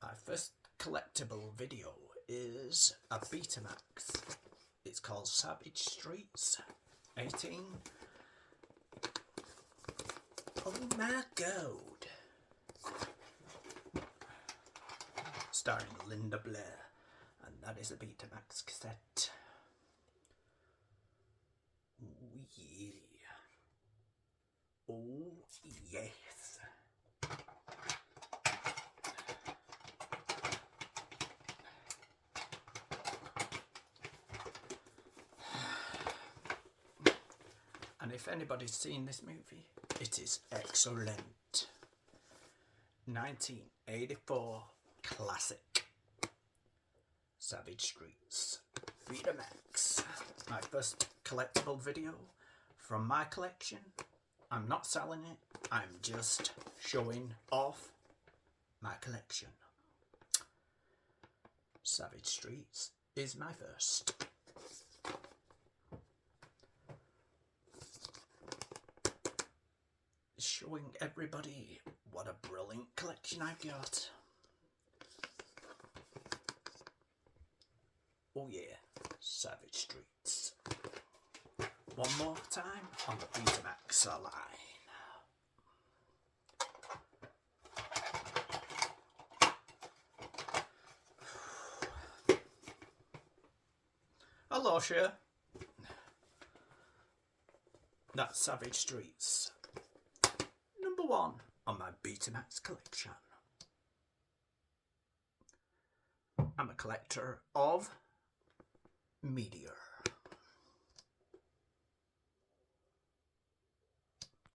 My first collectible video is a betamax. It's called Savage Streets 18. Oh my god! Starring Linda Blair, and that is a betamax cassette. Oh yeah. Oh yes. And if anybody's seen this movie, it is excellent. 1984 classic. Savage Streets. Betamax. My first collectible video from my collection. I'm not selling it, I'm just showing off my collection. Savage Streets is my first. Showing everybody what a brilliant collection I've got. Oh yeah, Savage Streets. One more time on the betamax line. Hello, Cher. That's Savage Streets. Number 1 on my betamax collection. I'm a collector of media.